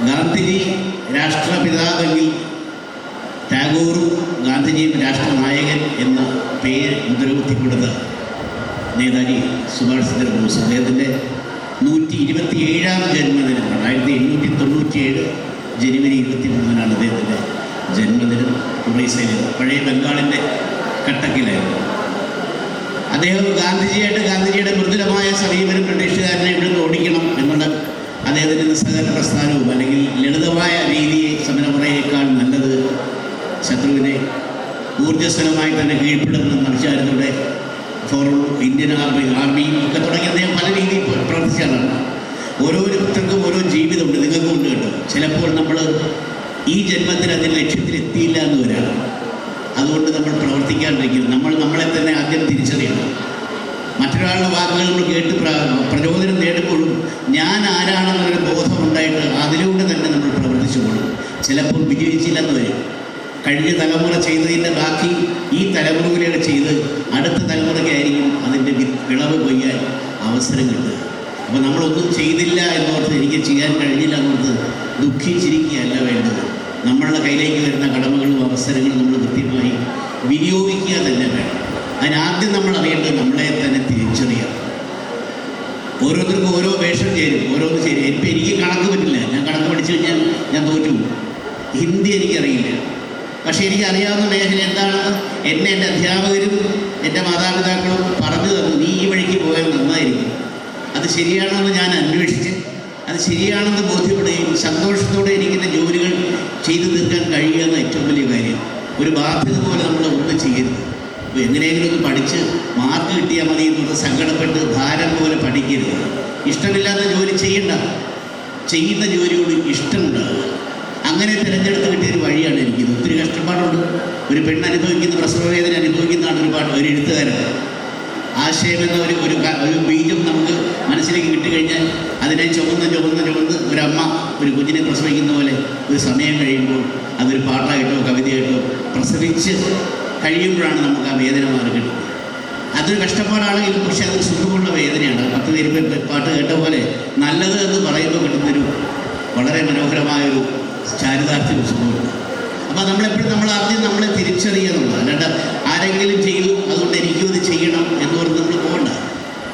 ഗാന്ധിജി രാഷ്ട്രപിതാവെങ്കിൽ ടാഗോറും ഗാന്ധിജിയും രാഷ്ട്രനായകൻ എന്ന പേര് മുദ്രകുത്തിക്കൊടുത്ത നേതാജി സുഭാഷ് ചന്ദ്രബോസ് അദ്ദേഹത്തിൻ്റെ 127ാം ജന്മദിനം 1897 ജനുവരി 23-നാണ് അദ്ദേഹത്തിൻ്റെ ജന്മദിനം. ഒറീസയിൽ പഴയ ബംഗാളിൻ്റെ കട്ടക്കിലായിരുന്നു. അദ്ദേഹം ഗാന്ധിജിയുടെ മൃദുലമായ സമീപനം ബ്രിട്ടീഷുകാരനെ ഇവിടെ നിന്ന് ഓടിക്കണം എന്നുള്ള അദ്ദേഹത്തിൻ്റെ നിസ്സഹകരണ പ്രസ്ഥാനവും അല്ലെങ്കിൽ ലളിതമായ രീതിയെ സമരമുറയേക്കാൾ നല്ലത് ശത്രുവിനെ ഊർജ്ജസ്വലമായി തന്നെ കീഴ്പ്പെടുന്ന വിചാരത്തോടെ ഇന്ത്യൻ ആർമിയും ഒക്കെ തുടങ്ങി അദ്ദേഹം പല രീതിയിൽ പ്രവർത്തിച്ച ആളാണ്. ഓരോരുത്തർക്കും ഓരോ ജീവിതമുണ്ട്, നിങ്ങൾക്കും ഉണ്ട് കേട്ടോ. ചിലപ്പോൾ നമ്മൾ ഈ ജന്മത്തിൽ അതിൻ്റെ ലക്ഷ്യത്തിലെത്തിയില്ല എന്ന് വരാം. അതുകൊണ്ട് നമ്മൾ പ്രവർത്തിക്കാണ്ടിരിക്കുന്നു. നമ്മളെ തന്നെ ആദ്യം തിരിച്ചറിയണം. മറ്റൊരാളുടെ വാക്കുകൾ നമ്മൾ കേട്ട് പ്രചോദനം നേടുമ്പോഴും ഞാൻ ആരാണെന്നൊരു ബോധമുണ്ടായിട്ട് അതിലൂടെ തന്നെ നമ്മൾ പ്രവർത്തിച്ചു കൊള്ളും. ചിലപ്പോൾ വിജയിച്ചില്ലെന്ന് വരും. കഴിഞ്ഞ തലമുറ ചെയ്തതിൻ്റെ ബാക്കി ഈ തലമുറയിലൂടെ ചെയ്ത് അടുത്ത തലമുറയ്ക്കായിരിക്കും അതിൻ്റെ വിളവ് കൊയ്യാൻ അവസരം കിട്ടുക. അപ്പോൾ നമ്മളൊന്നും ചെയ്തില്ല എന്നോർത്ത് എനിക്ക് ചെയ്യാൻ കഴിഞ്ഞില്ല എന്നോർത്ത് ദുഃഖിച്ചിരിക്കുകയല്ല വേണ്ടത്. നമ്മളുടെ കയ്യിലേക്ക് വരുന്ന കടമകളും അവസരങ്ങളും നമ്മൾ കൃത്യമായി വിനിയോഗിക്കുക തന്നെ വേണം. അതിനാദ്യം നമ്മൾ അറിയേണ്ടത് നമ്മളെ തന്നെ തിരിച്ചറിയാം. ഓരോരുത്തർക്കും ഓരോ വേഷം ചേരും, ഓരോന്ന് ചേരും. എനിക്ക് കണക്ക് പറ്റില്ല. ഞാൻ കണക്ക് പഠിച്ചു കഴിഞ്ഞാൽ ഞാൻ തോറ്റു. ഹിന്ദി എനിക്കറിയില്ല. പക്ഷേ എനിക്കറിയാവുന്ന മേഖല എന്താണെന്ന് എൻ്റെ അധ്യാപകരും എൻ്റെ മാതാപിതാക്കളും പറഞ്ഞു തന്നു. നീ ഈ വഴിക്ക് പോയാൽ നന്നായിരിക്കും. അത് ശരിയാണെന്ന് ഞാൻ അന്വേഷിച്ച് അത് ശരിയാണെന്ന് ബോധ്യപ്പെടുകയും സന്തോഷത്തോടെ എനിക്കെൻ്റെ ജോലികൾ ചെയ്തു തീർക്കാൻ കഴിയുന്ന ഏറ്റവും വലിയ കാര്യം. ഒരു ബാധ്യത പോലെ നമ്മൾ ഒന്നും ചെയ്യരുത്. അപ്പോൾ എങ്ങനെയെങ്കിലും ഒന്ന് പഠിച്ച് മാർക്ക് കിട്ടിയാൽ മതി എന്നുള്ള സങ്കടപ്പെട്ട് ഭാരം പോലെ പഠിക്കരുത്. ഇഷ്ടമില്ലാത്ത ജോലി ചെയ്യണ്ട. ചെയ്യുന്ന ജോലിയോട് ഇഷ്ടമുണ്ടാകുക. അങ്ങനെ തിരഞ്ഞെടുത്ത് കിട്ടിയൊരു വഴിയാണ് എനിക്കിത്. ഒത്തിരി കഷ്ടപ്പാടുണ്ട്. ഒരു പെണ്ണ് അനുഭവിക്കുന്ന പ്രസവവേദന അനുഭവിക്കുന്നതാണ് ഒരു എഴുത്തുകാരൻ. ആശയം എന്ന ഒരു ബീജം നമുക്ക് മനസ്സിലേക്ക് കിട്ടിക്കഴിഞ്ഞാൽ അതിനെ ചുമന്ന് ഒരമ്മ ഒരു കുഞ്ഞിനെ പ്രസവിക്കുന്ന പോലെ ഒരു സമയം കഴിയുമ്പോൾ അതൊരു പാട്ടായിട്ടോ കവിതയായിട്ടോ പ്രസവിച്ച് കഴിയുമ്പോഴാണ് നമുക്ക് ആ വേദന മാറി കിട്ടുന്നത്. അതൊരു കഷ്ടപ്പാടാണെങ്കിലും പക്ഷേ അത് സുഖമുള്ള വേദനയാണ്. 10 പേര് പാട്ട് കേട്ട പോലെ നല്ലത് എന്ന് പറയുമ്പോൾ കിട്ടുന്നൊരു വളരെ മനോഹരമായൊരു ചാരിതാർത്ഥ്യം സുഖമുണ്ട്. അപ്പോൾ നമ്മൾ ആദ്യം നമ്മളെ തിരിച്ചറിയുന്നുള്ളൂ. അല്ലാണ്ട് ആരെങ്കിലും ചെയ്തു അതുകൊണ്ട് എനിക്കും ഇത് ചെയ്യണം എന്ന് പറഞ്ഞ് നമ്മൾ പോകണ്ട.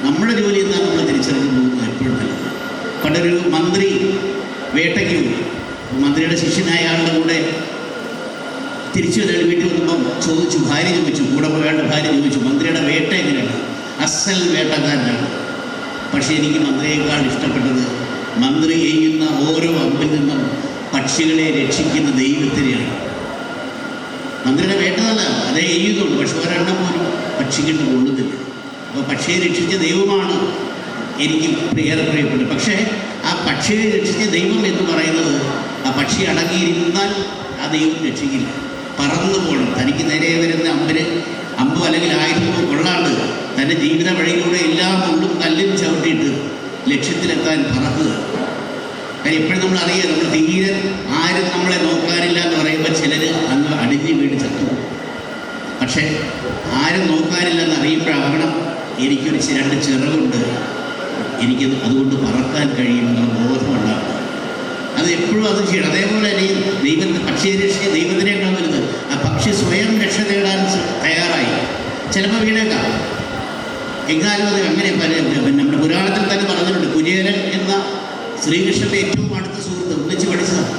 നമ്മുടെ ജോലി എന്താണ് നമ്മൾ തിരിച്ചറിഞ്ഞ് പോകുന്നത് എപ്പോഴും നല്ലത്. പണ്ടൊരു മന്ത്രി വേട്ടയ്ക്ക് പോയി. മന്ത്രിയുടെ ശിഷ്യനായ ആളുടെ കൂടെ തിരിച്ചു വീട്ടിൽ വന്നപ്പം ഭാര്യ ചോദിച്ചു, കൂടെ പോയാളുടെ ഭാര്യ ചോദിച്ചു, മന്ത്രിയുടെ വേട്ട എങ്ങനെയാണ്? അസൽ വേട്ടക്കാരനാണ്. പക്ഷേ എനിക്ക് മന്ത്രിയേക്കാൾ ഇഷ്ടപ്പെട്ടത് മന്ത്രി എയ്യുന്ന ഓരോ അമ്പിൽ നിന്നും പക്ഷികളെ രക്ഷിക്കുന്ന ദൈവത്തിനെയാണ്. മന്ത്രിയുടെ വേട്ട നല്ല അതേ എയ്യുന്നുള്ളൂ, പക്ഷെ ഒരെണ്ണം പോലും പക്ഷിക്ക് കൊള്ളുന്നില്ല. അപ്പോൾ പക്ഷിയെ രക്ഷിച്ച ദൈവമാണ് എനിക്ക് ഏറെ പ്രിയപ്പെട്ടത്. പക്ഷേ ആ പക്ഷിയെ രക്ഷിച്ച ദൈവം എന്ന് പറയുന്നത് ആ പക്ഷി അടങ്ങിയിരുന്നാൽ ആ ദൈവം രക്ഷിക്കില്ല. പറന്നു പോകണം. തനിക്ക് നേരെ വരുന്ന അമ്പ് അല്ലെങ്കിൽ ആയുധമോ കൊള്ളാണ്ട് തൻ്റെ ജീവിത വഴിയിലൂടെ എല്ലാം കൊണ്ടും കല്ലും ചവിട്ടിയിട്ട് ലക്ഷ്യത്തിലെത്താൻ പറക്കുക. കാര്യം എപ്പോഴും നമ്മൾ അറിയാം, നമ്മൾ തീരെ ആരും നമ്മളെ നോക്കാനില്ല എന്ന് പറയുമ്പോൾ ചിലർ അന്ന് അടിഞ്ഞ് വീട് ചത്തു. പക്ഷേ ആരും നോക്കാനില്ലെന്ന് അറിയുമ്പോഴാവണം എനിക്കൊരു 2 ചിറകുണ്ട്, എനിക്കത് അതുകൊണ്ട് പറക്കാൻ കഴിയുമെന്നുള്ള ബോധമുണ്ടാകും. അത് എപ്പോഴും അത് ചെയ്യണം. അതേപോലെ തന്നെ പക്ഷിയെ രക്ഷിച്ച ദൈവത്തിനേക്കാൾ വലുത് ആ പക്ഷി സ്വയം രക്ഷ നേടാൻ തയ്യാറായി. ചിലപ്പോൾ വീണേക്കാം. എങ്ങാനും അത് അങ്ങനെ നമ്മുടെ പുരാണത്തിൽ തന്നെ പറഞ്ഞിട്ടുണ്ട്. കുചേലൻ എന്ന ശ്രീകൃഷ്ണൻ്റെ ഏറ്റവും അടുത്ത സുഹൃത്ത് ഒന്നിച്ച് പഠിച്ചതാണ്.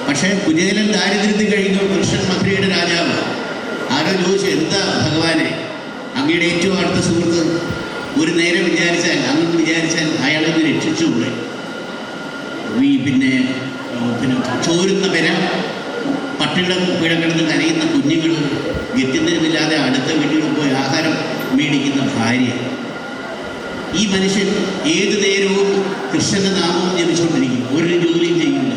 പക്ഷേ കുചേലൻ ദാരിദ്ര്യത്തിൽ കഴിഞ്ഞു. കൃഷ്ണൻ മധുരയുടെ രാജാവ്. ആരോ ചോദിച്ചു, എന്താ ഭഗവാനെ അങ്ങയുടെ ഏറ്റവും അടുത്ത സുഹൃത്ത് ഒരു നേരം വിചാരിച്ചാൽ അയാളെ രക്ഷിച്ചുകൂടെ? പിന്നെ ചോരുന്ന പട്ടികളെ കിടന്ന് കരയുന്ന കുഞ്ഞുങ്ങൾ, ഗത്യന്തരമില്ലാതെ അടുത്ത വീടുകളിൽ പോയി ആഹാരം മേടിക്കുന്ന ഭാര്യ. ഈ മനുഷ്യൻ ഏതു നേരവും കൃഷ്ണന്റെ നാമവും ജപിച്ചുകൊണ്ടിരിക്കും, ഒരു ജോലിയും ചെയ്യില്ല.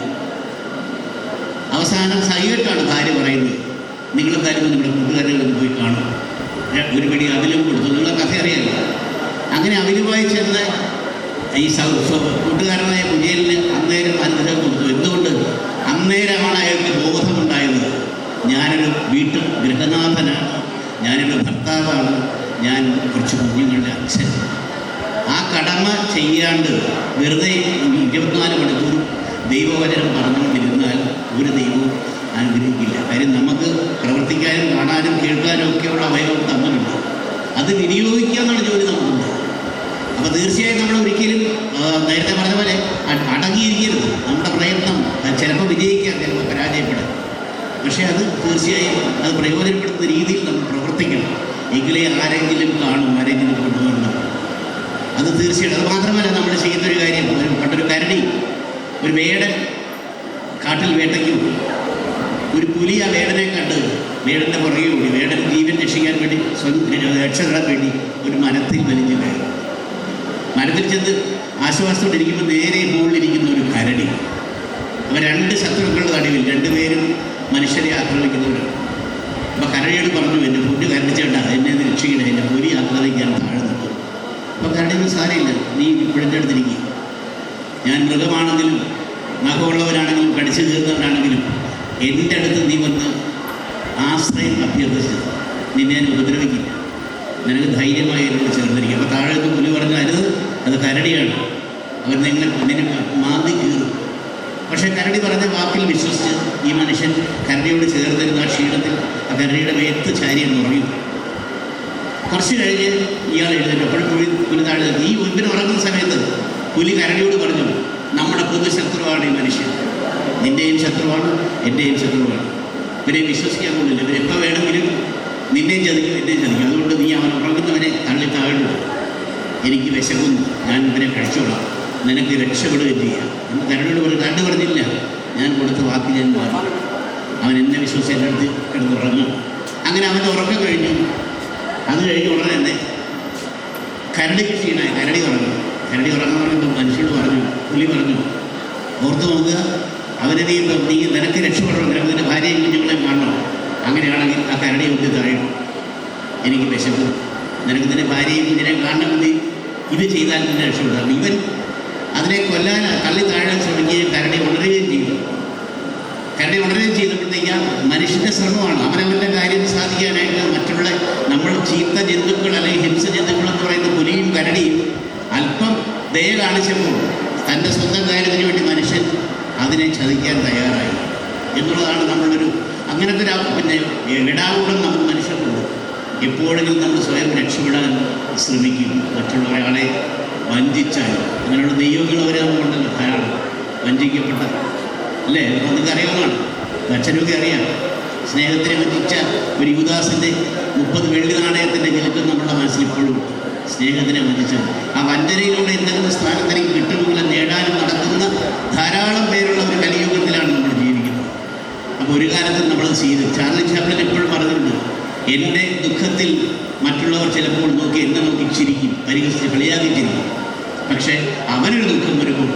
അവസാനം സഹികെട്ടാണ് ഭാര്യ പറയുന്നത്, നിങ്ങളെന്തായാലും നിങ്ങളുടെ കൂട്ടുകാരികളൊന്നും പോയി കാണും, ഒരു പിടി അതിലും കൊടുത്തു. നിങ്ങളെ കഥ അറിയാമല്ലോ. അങ്ങനെ അവരുമായി ചെന്ന് ഈ കൂട്ടുകാരനായ കുചേലിന് അന്നേരം അനുഗ്രഹം കൊടുത്തു. എന്തുകൊണ്ട്? അന്നേരമാണ് അയാൾക്ക് ബോധമുണ്ടായത്, ഞാനൊരു ഗൃഹനാഥനാണ്, ഞാനൊരു ഭർത്താവാണ്, ഞാൻ കുറച്ച് കുഞ്ഞുങ്ങളുടെ അച്ഛൻ. ആ കടമ ചെയ്യാണ്ട് വെറുതെ 24 ദൈവവചനം പറഞ്ഞുകൊണ്ടിരുന്നാൽ ഒരു ദൈവവും അനുഗ്രഹിക്കില്ല. കാര്യം നമുക്ക് പ്രവർത്തിക്കാനും കാണാനും കേൾക്കാനും ഒക്കെയുള്ള അവയവം തമ്മിലുണ്ട്. അത് വിനിയോഗിക്കുക എന്നുള്ള ജോലി നമുക്കുണ്ട്. അപ്പോൾ തീർച്ചയായും നമ്മൾ ഒരിക്കലും നേരത്തെ പറഞ്ഞ പോലെ അടങ്ങിയിരിക്കരുത്. നമ്മുടെ പ്രയത്നം ചിലപ്പോൾ വിജയിക്കാം, ചിലപ്പോൾ പരാജയപ്പെടാം. പക്ഷേ അത് തീർച്ചയായും അത് പ്രയോജനപ്പെടുത്തുന്ന രീതിയിൽ നമ്മൾ പ്രവർത്തിക്കണം. എങ്കിലേ ആരെങ്കിലും കാണും, ആരെങ്കിലും കൊണ്ടുവരണം. അത് തീർച്ചയായിട്ടും. അത് മാത്രമല്ല, നമ്മൾ ചെയ്യുന്നൊരു കാര്യം, പണ്ടൊരു കരടി, ഒരു വേടൻ കാട്ടിൽ വേട്ടയ്ക്ക് പോയി. ഒരു പുലി ആ വേടനെ കണ്ട് വേടൻ്റെ പുറകെ ഓടി. വേടൻ ജീവൻ രക്ഷിക്കാൻ വേണ്ടി, രക്ഷ നേടാൻ വേണ്ടി ഒരു മരത്തിൽ വലിഞ്ഞു കയറി. മരത്തിൽ ചെന്ന് ആശ്വാസത്തോടിരിക്കുമ്പോൾ നേരെ മുകളിലിരിക്കുന്ന ഒരു കരടി. അവ രണ്ട് ശത്രുക്കളുടെ നടുവിൽ, രണ്ടുപേരും മനുഷ്യരെ ആക്രമിക്കുന്നവരാണ്. അപ്പോൾ കരടിയോട് പറഞ്ഞു, എൻ്റെ പൊന്ന് കരടിച്ചേട്ടാ, എന്നെ രക്ഷിക്കണേ, എൻ്റെ പുലി ആക്രമിക്കാൻ താഴെ നിൽക്കും. അപ്പോൾ കരടിയൊന്നും സാരമില്ല, നീ ഇപ്പോഴത്തെ അടുത്തിരിക്കുക. ഞാൻ മൃഗമാണെങ്കിലും നഖമുള്ളവരാണെങ്കിലും കടിച്ചു കീറുന്നവരാണെങ്കിലും എൻ്റെ അടുത്ത് നീ വന്ന് ആശ്രയം അഭ്യർത്ഥിച്ച് നിന്നെ ഞാൻ ഉപദ്രവിക്കില്ല. നിനക്ക് ധൈര്യമായി എന്നോട് ചേർന്നിരിക്കും. അപ്പോൾ താഴെ നിന്ന് പുലി പറഞ്ഞു, അരുത്, അത് കരടിയാണ്, അവർ നിന്നെ മാന്തി കീറും. പക്ഷേ കരടി പറഞ്ഞ വാക്കിൽ വിശ്വസിച്ച് ഈ മനുഷ്യൻ കരടിയോട് ചേർന്നിരുന്ന ആ ക്ഷീണത്തിൽ ആ കരടിയുടെ മേത്ത് ചാരിയെന്ന് ഉറങ്ങി. കുറച്ച് കഴിഞ്ഞ് ഇയാൾ എഴുന്നേറ്റ്. അപ്പോഴും പുലി താഴെ. ഈ ഒന്നിന് ഉറങ്ങുന്ന സമയത്ത് പുലി കരടിയോട് പറഞ്ഞു, നമ്മുടെ പൊതു ശത്രുവാണ് ഈ മനുഷ്യൻ. നിൻ്റെയും ശത്രുവാണ്, എൻ്റെയും ശത്രുവാണ്. ഇവരെ വിശ്വസിക്കാൻ കൊള്ളില്ല. ഇവരെപ്പോൾ വേണമെങ്കിലും നിന്നെയും ചതിക്കും, എൻ്റെയും ചതിക്കും. അതുകൊണ്ട് നീ അവൻ ഉറങ്ങുന്നവനെ തള്ളി താഴെ. എനിക്ക് വിശക്കുന്നു, ഞാൻ ഇവരെ കഴിച്ചോളാം, നിനക്ക് രക്ഷപ്പെടുകയും ചെയ്യാം എന്ന് കരടിയോട് പറഞ്ഞു. കരടി പറഞ്ഞില്ല, ഞാൻ കൊടുത്ത വാക്ക് ഞാൻ മാറി. അവൻ എന്നെ വിശ്വസിച്ച് എൻ്റെ അടുത്ത് കിടന്നുറങ്ങും. അങ്ങനെ അവൻ്റെ ഉറക്കം കഴിഞ്ഞു. അത് കഴിഞ്ഞ് ഉടനെ തന്നെ കരടിക്ക് ക്ഷീണമായി. കരടി ഉറങ്ങും. കരടി ഉറങ്ങുന്ന പറയുമ്പോൾ മനുഷ്യനോട് പറഞ്ഞു, പുലി പറഞ്ഞു, ഓർത്ത് നോക്കുക, അവനെ നീ നിനക്ക് രക്ഷപ്പെടണം, നിനക്ക് നിൻ്റെ ഭാര്യയും കുഞ്ഞുങ്ങളെയും കാണണം. അങ്ങനെയാണെങ്കിൽ ആ കരടി ഒന്ന് താഴും. എനിക്ക് വിശപ്പ്, നിനക്ക് നിൻ്റെ ഭാര്യയും കുഞ്ഞിനെയും കാണണമെങ്കിൽ ഇത് ചെയ്താൽ നിന്നെ രക്ഷപ്പെടാം. ഇവൻ അതിനെ കൊല്ലാൻ തള്ളി താഴാൻ ശ്രമിക്കുകയും കരടി ഉണരുകയും ചെയ്തു. കരടി ഉണരുകയും ചെയ്തപ്പോഴത്തേക്ക് മനുഷ്യൻ്റെ ശ്രമമാണ്. അവനവൻ്റെ കാര്യം സാധിക്കാനായിട്ട് മറ്റുള്ള നമ്മൾ ചീത്ത ജന്തുക്കൾ അല്ലെങ്കിൽ ഹിംസ ജന്തുക്കൾ എന്ന് പറയുന്ന പുലിയും കരടിയും അല്പം ദയ കാണിച്ചപ്പോൾ തൻ്റെ സ്വന്തം കാര്യത്തിന് വേണ്ടി മനുഷ്യൻ അതിനെ ചതിക്കാൻ തയ്യാറായി എന്നുള്ളതാണ് നമ്മളൊരു അങ്ങനത്തെ പിന്നെ ഇടാകൂടം നമുക്ക് മനുഷ്യർക്കുണ്ട്. എപ്പോഴെങ്കിലും നമ്മൾ സ്വയം രക്ഷപ്പെടാൻ ശ്രമിക്കും. മറ്റുള്ള ഒരാളെ വഞ്ചിച്ചാൽ അങ്ങനെയുള്ള ദൈവങ്ങൾ അവർ നമുക്കുണ്ടല്ലോ ധാരാളം. വഞ്ചിക്കപ്പെട്ട അല്ലേ, നമുക്ക് അറിയാവുന്നതാണ്. അച്ഛനൊക്കെ അറിയാം. സ്നേഹത്തിനെ വഞ്ചിച്ച ഒരു യുദാസിൻ്റെ 30 വെള്ളി നാണയത്തിൻ്റെ ഞെരുക്കം നമ്മുടെ മനസ്സിൽ ഇപ്പോഴും. സ്നേഹത്തിനെ വഞ്ചിച്ചത് ആ വഞ്ചനയിലൂടെ എന്തെങ്കിലും സ്ഥാനത്തിലേക്ക് കിട്ടുമെങ്കിലും നേടാനും നടക്കുന്ന ധാരാളം പേരുള്ള ഒരു കലിയുഗത്തിലാണ് നമ്മൾ ജീവിക്കുന്നത്. അപ്പോൾ ഒരു കാലത്ത് നമ്മളത് ചെയ്തു. ചാർലി ചാപ്ലിൻ എപ്പോഴും പറഞ്ഞിട്ടുണ്ട്, എൻ്റെ ദുഃഖത്തിൽ മറ്റുള്ളവർ ചിലപ്പോൾ നോക്കി എന്നെ നോക്കി ചിരിക്കും, പരിഹസിച്ച് കളിയാകുകയും ചെയ്യും. പക്ഷേ അവനൊരു ദുഃഖം വരുമ്പോൾ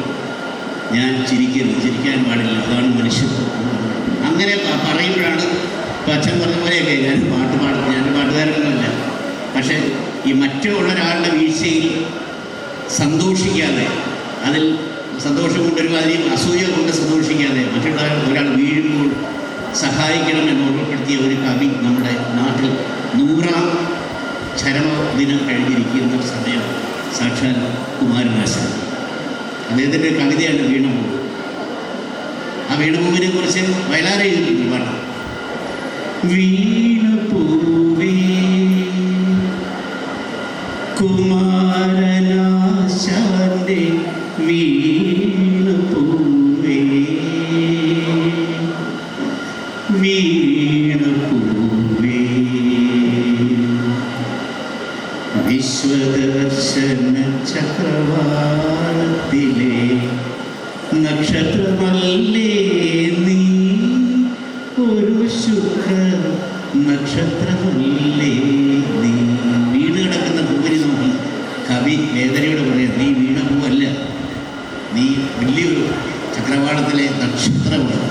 ഞാൻ ചിരിക്കരുത്, ചിരിക്കാൻ പാടില്ല. അതാണ് മനുഷ്യത്വം. അങ്ങനെ പറയുമ്പോഴാണ് ഇപ്പം അച്ഛൻ പറഞ്ഞ പോലെയൊക്കെ ഞാൻ പാട്ട് പാടും. ഞാൻ പാട്ടുകാരനൊന്നുമല്ല. പക്ഷേ ഈ മറ്റുള്ളൊരാളുടെ വീഴ്ചയിൽ സന്തോഷിക്കാതെ, അതിൽ സന്തോഷം കൊണ്ടൊരു കാര്യം അസൂയ കൊണ്ട് സന്തോഷിക്കാതെ മറ്റുള്ള ഒരാൾ വീഴുമ്പോൾ സഹായിക്കണമെന്ന് ഓർമ്മപ്പെടുത്തിയ ഒരു കവി നമ്മുടെ നാട്ടിൽ 100ാം ചരമദിനം കഴിഞ്ഞിരിക്കുന്ന സമയം സാക്ഷാൽ കുമാരനാശാൻ. അദ്ദേഹത്തിൻ്റെ കവിതയാണ് വീണപൂ. ആ വീണപൂവിനെ കുറിച്ച് വയലാർ എഴുതിയിട്ടുണ്ട് പാട്ട്. വീണപൂവേ കുമാരനാശാന്റെ വീണപൂവേ വീണപൂവേ വിശ്വദർശന ചക്രവാളത്തിലെ നക്ഷത്രമല്ലേ നീ, ഒരു ശുക്ര നക്ഷത്രമല്ലേ നീ. വീണ് കിടക്കുന്ന പൂവിനെ നോക്കി കവി വേദനയോട് പറയാം, നീ വീണ പൂവല്ല, നീ വലിയൊരു ചക്രവാളത്തിലെ നക്ഷത്രമാണ്.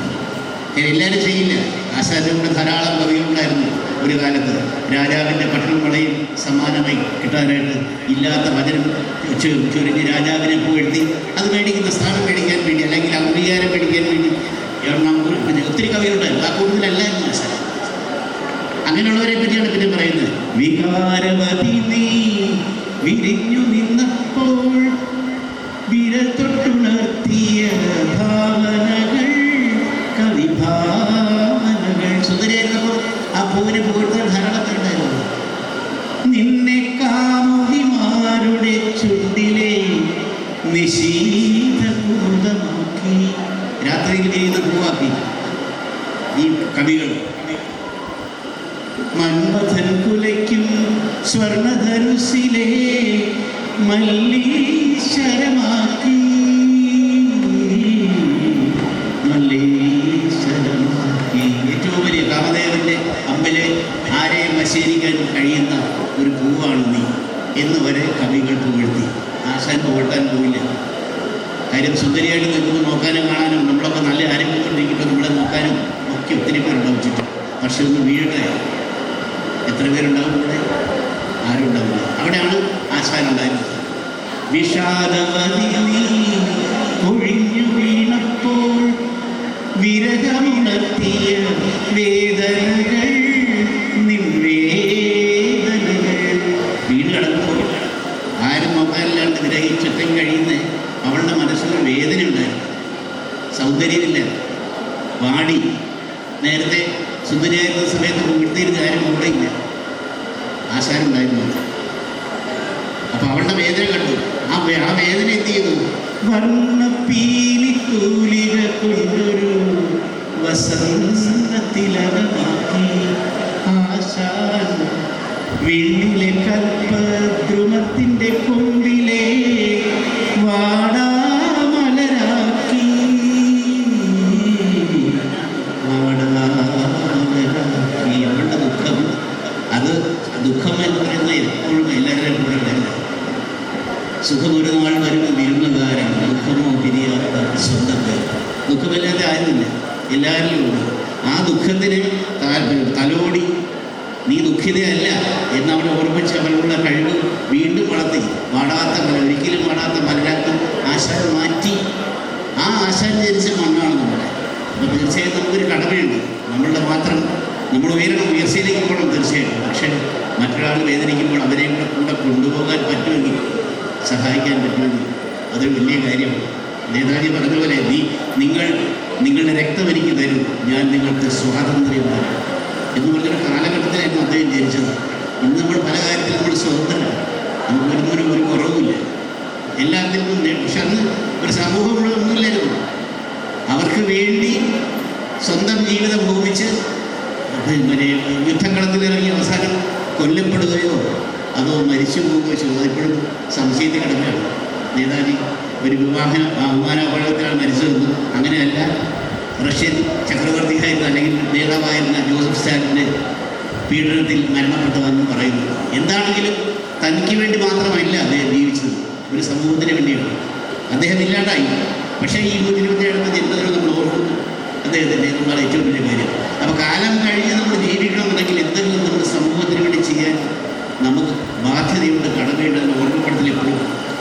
എല്ലാവരും ചെയ്യില്ല. ആശാന്റെ കൂടെ ധാരാളം കവികളുണ്ടായിരുന്നു ഒരു കാലത്ത്. രാജാവിൻ്റെ പട്ടണം വളയും സമ്മാനമായി കിട്ടാനായിട്ട് ഇല്ലാത്ത വചനം ചൊരിഞ്ഞ് രാജാവിനെ പുകഴ്ത്തി അത് മേടിക്കുന്ന സ്ഥാനം മേടിക്കാൻ വേണ്ടി, അല്ലെങ്കിൽ അംഗീകാരം മേടിക്കാൻ വേണ്ടി പിന്നെ ഒത്തിരി കവികളുണ്ടായിരുന്നു. ആ കൂടുതലല്ലായിരുന്നു ആശാൻ. അങ്ങനെയുള്ളവരെ പറ്റിയാണ് പിന്നെ പറയുന്നത്. വികാരവതി നീ വിരിഞ്ഞു നിന്നപ്പോൾ വിരൽ തൊട്ടുണർത്തിയ ഭാവ കവികൾ. മന്മഥൻ കുലയ്ക്കും സ്വർണധനുസിലെ മല്ലീശ്വരമാക്കി ഏറ്റവും വലിയ കാമദേവന്റെ അമ്പിലെ ആരെയും വശീകരിക്കാൻ കഴിയുന്ന ഒരു പൂവാണ് നീ എന്ന് വരെ കവികൾ പുകഴ്ത്തി. ആശാൻ പുകഴ്ത്താൻ പോയില്ല. കാര്യം സുന്ദരിയായിട്ട് നിൽക്കുമ്പോൾ നോക്കാനും കാണാനും നമ്മളൊക്കെ നല്ല ആരെങ്കിലും കൊണ്ടിരിക്കുമ്പോൾ നമ്മളെ നോക്കാനും ഒക്കെ ഒത്തിരി പേരുണ്ടാവും ചുറ്റും. പക്ഷെ ഒന്ന് വീഴട്ടെ, എത്ര പേരുണ്ടാവും ഇവിടെ? ആരും ഉണ്ടാവില്ല. അവിടെയാണ് ആശാൻ ഉണ്ടായിരുന്നത്. വിഷാദവതി ഒഴിഞ്ഞു വീണപ്പോൾ വിരഹമുണർത്തിയ വേദനകൾ നിവേദനകൾ. വീട് കടക്കുമ്പോൾ ആരും നോക്കാനില്ലാണ്ട് വിരഹിച്ചിട്ടും കഴിയുന്ന അവളുടെ മനസ്സിലൊരു വേദന ഉണ്ടായിരുന്നു. സൗന്ദര്യമില്ല, വാടി. നേരത്തെ സുന്ദരിയായിരുന്ന സമയത്ത് വീട്ടിലിരുന്ന് ആരും കൂടെ ഇല്ല, ആശാനുണ്ടായിരുന്നു. അപ്പോൾ അവളുടെ വേദന കണ്ടു. ആ വേദന എന്ത് ചെയ്തു? വർണ്ണപ്പീലി തൂലിക കൊണ്ടൊരു വസന്തത്തിലകമാക്കി ആശാൻ വീട്ടിലെ കൽപ്പദ്രുമത്തിൻ്റെ കൊമ്പിലെ വാടാമലരാക്കി. അവളുടെ ദുഃഖം, അത് ദുഃഖം എന്ന് പറയുന്നത് എപ്പോഴും എല്ലാവരുടെയും കൂടെ ഉണ്ടായിരുന്നു. സുഖം ഒരു നാൾ വരുമ്പോൾ വിരുന്നുകാരാണ്, ദുഃഖമോ പിരിയാത്ത സ്വന്തം പേർ. ദുഃഖമില്ലാത്ത ആരുമില്ല, എല്ലാവരിലും ഉണ്ട്. ആ ദുഃഖത്തിന് തലോടി നീ ദുഃഖിതയല്ല എന്നവളെ ഓർമ്മിച്ച് അവളുള്ള കഴിവ് വീണ്ടും വളർത്തി വാടാത്ത മല, ഒരിക്കലും വാടാത്ത മലരാക്കി ആശാൻ മാറ്റി. ആ ആശാൻ ജനിച്ച മണ്ണാണ് നമ്മുടെ. അപ്പോൾ തീർച്ചയായും നമുക്കൊരു കടമയുണ്ട്. നമ്മളുടെ മാത്രം നമ്മൾ ഉയരണം, ഉയർച്ചയിലേക്ക് പോകണം തീർച്ചയായിട്ടും. പക്ഷേ മറ്റൊരാൾ വേദനിക്കുമ്പോൾ അവരെയും കൂടെ കൊണ്ടുപോകാൻ പറ്റുമെങ്കിൽ, സഹായിക്കാൻ പറ്റുമെങ്കിൽ അതൊരു വലിയ കാര്യമാണ്. നേതാജി പറഞ്ഞതുപോലെ നിങ്ങളുടെ രക്തം എനിക്ക് തരൂ, ഞാൻ നിങ്ങൾക്ക് സ്വാതന്ത്ര്യം തരാം എന്ന് പറഞ്ഞൊരു കാലഘട്ടത്തിലായിരുന്നു അദ്ദേഹം ജനിച്ചത്. ഇന്ന് നമ്മൾ പല കാര്യത്തിലും നമ്മൾ സ്വതന്ത്രരാണ്, നമുക്ക് വരുന്നവരും ഒരു കുറവുമില്ല, എല്ലാത്തിനും. പക്ഷെ അന്ന് ഒരു സമൂഹം ഇവിടെ ഒന്നുമില്ലായിരുന്നു. അവർക്ക് വേണ്ടി സ്വന്തം ജീവിതം ഭൂമിച്ച് യുദ്ധക്കളത്തിലിറങ്ങി അവസാനം കൊല്ലപ്പെടുകയോ അതോ മരിച്ചു പോവുകയോ ചെയ്തു. അതിപ്പോഴും സംശയത്തിൽ കിടക്കുകയാണ്. നേതാജി ഒരു വിമാനാപകടത്തിലാണ് മരിച്ചതെന്ന്. അങ്ങനെയല്ല, റഷ്യൻ ചക്രവർത്തിയായിരുന്ന അല്ലെങ്കിൽ നേതാവായിരുന്ന ജോസഫ് സ്റ്റാലിൻ്റെ പീഡനത്തിൽ മരണപ്പെട്ടതെന്ന് പറയുന്നു. എന്താണെങ്കിലും തനിക്ക് വേണ്ടി മാത്രമല്ല അദ്ദേഹം ജീവിച്ചത്, ഒരു സമൂഹത്തിന് വേണ്ടിയാണ്. അദ്ദേഹം ഇല്ലാണ്ടായി. പക്ഷേ ഈ 127 ജന്മദിനം നമ്മൾ ഓർക്കുന്നു അദ്ദേഹത്തിൻ്റെ, എന്നുള്ള ഏറ്റവും വലിയ കാര്യം. അപ്പോൾ കാലം കഴിഞ്ഞ് നമ്മൾ ജീവിക്കണമെന്നുണ്ടെങ്കിൽ എന്തെങ്കിലും നമ്മുടെ സമൂഹത്തിന് വേണ്ടി ചെയ്യാൻ നമുക്ക് ബാധ്യതയുണ്ട്, കടമയുണ്ടെന്ന് ഓർമ്മപ്പെടുത്തൽ എപ്പോഴും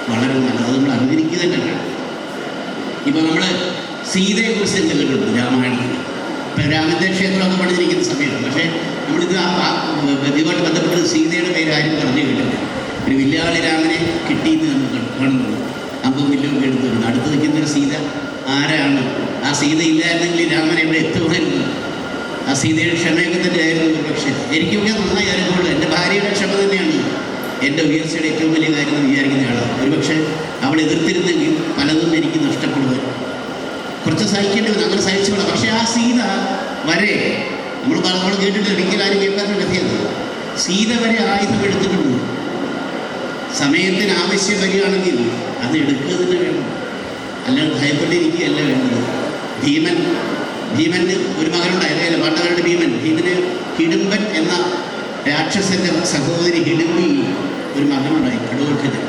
വളരെ നല്ലത്. അത് നമ്മൾ അറിഞ്ഞിരിക്കുക തന്നെ വേണം. ഇപ്പോൾ നമ്മൾ സീതയെക്കുറിച്ച് കേട്ടിട്ടുണ്ട് രാമായണത്തിൽ. ഇപ്പം രാമൻ്റെ ക്ഷേത്രമൊക്കെ പഠിച്ചിരിക്കുന്ന സമയത്ത്. പക്ഷേ നമ്മളിത് ഇതുമായിട്ട് ബന്ധപ്പെട്ട് സീതയുടെ പേര് ആരും പറഞ്ഞു കേട്ടില്ല. ഒരു വില്ലാളി രാമനെ കിട്ടിയെന്ന് നമുക്ക് കാണുന്നുള്ളൂ. അമ്പും വില്ലും എടുത്തിട്ടുണ്ട്. അടുത്ത് നിൽക്കുന്നൊരു സീത ആരാണ്? ആ സീത ഇല്ലായിരുന്നെങ്കിൽ രാമൻ എവിടെ എത്തുമായിരുന്നു? ആ സീതയുടെ ക്ഷമയൊക്കെ തന്നെ ആയിരുന്നു ഒരു പക്ഷേ. എനിക്കൊക്കെ നന്നായി അറിയുള്ളൂ. എൻ്റെ ഭാര്യയുടെ ക്ഷമ തന്നെയാണ് എൻ്റെ ഉയർച്ചയുടെ ഏറ്റവും വലിയ കാര്യം എന്ന് വിചാരിക്കുന്നതാണ്. ഒരുപക്ഷെ അവൾ എതിർത്തിരുന്നെങ്കിൽ പലതും എനിക്ക് നഷ്ടപ്പെടുവാൻ കുറച്ച് സഹിക്കേണ്ടി വന്നു. അങ്ങനെ സഹിച്ചോളാം. പക്ഷേ ആ സീത വരെ നമ്മൾ കേട്ടിട്ട് ഒരിക്കലും ആരും കേൾക്കാത്ത കഥയാണ്. സീത വരെ ആയുധം എടുത്തിട്ടുണ്ട്. സമയത്തിന് ആവശ്യം വരികയാണെങ്കിൽ അത് എടുക്കുക തന്നെ വേണം, അല്ലാതെ ഭയപ്പെട്ടിരിക്കുകയല്ല വേണ്ടത്. ഭീമന് ഒരു മകനുണ്ടായിരുന്നു, പാണ്ഡവരുടെ ഭീമന് ഹിഡിംബൻ എന്ന രാക്ഷസന്റെ സഹോദരി ഹിഡിംബി ഒരു മകനുണ്ടായി, ഘടോത്കചൻ.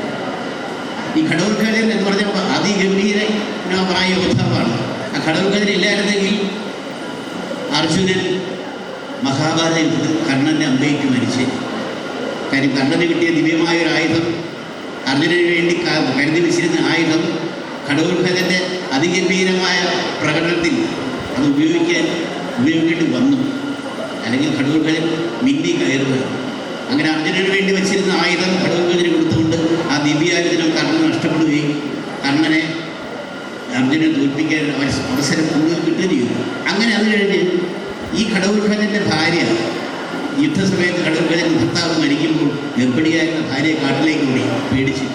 ഈ ഘടോത്കചൻ എന്ന് പറഞ്ഞാൽ അതിഗംഭീരമായ യോദ്ധാവാണ്. ആ ഘടോത്കചൻ ഇല്ലായിരുന്നെങ്കിൽ അർജുനൻ മഹാഭാരത യുദ്ധത്തിൽ കർണൻ്റെ അമ്പേറ്റ് മരിച്ചേ. കാര്യം കർണന് കിട്ടിയ ദിവ്യമായ ഒരു ആയുധം, അർജുനന് വേണ്ടി കരുതി വെച്ചിരുന്ന ആയുധം ഘടോത്കചൻ്റെ അതിഗംഭീരമായ പ്രകടനത്തിൽ അത് ഉപയോഗിക്കേണ്ടി വന്നു. അല്ലെങ്കിൽ ഘടോത്കചൻ മിന്നി കയറുക. അങ്ങനെ അർജുനന് വേണ്ടി വെച്ചിരുന്ന ആയുധം ഘടോത്കചന് കൊടുത്തുകൊണ്ട് ആ ദിവ്യായുധനം കർണന് നഷ്ടപ്പെടുകയും കർണനെ അർജുനനെ തോൽപ്പിക്കാൻ അവസരം കൂടുതൽ കിട്ടുകയും ചെയ്തു. അങ്ങനെ അത് കഴിഞ്ഞ് ഈ ഘടോത്കചൻ്റെ ഭാര്യ യുദ്ധസമയത്ത് ഘടോത്കചൻ ഭർത്താവ് മരിക്കുമ്പോൾ ഗർഭിണിയായിരുന്ന ഭാര്യയെ കാട്ടിലേക്ക് ഓടി, പേടിച്ച്.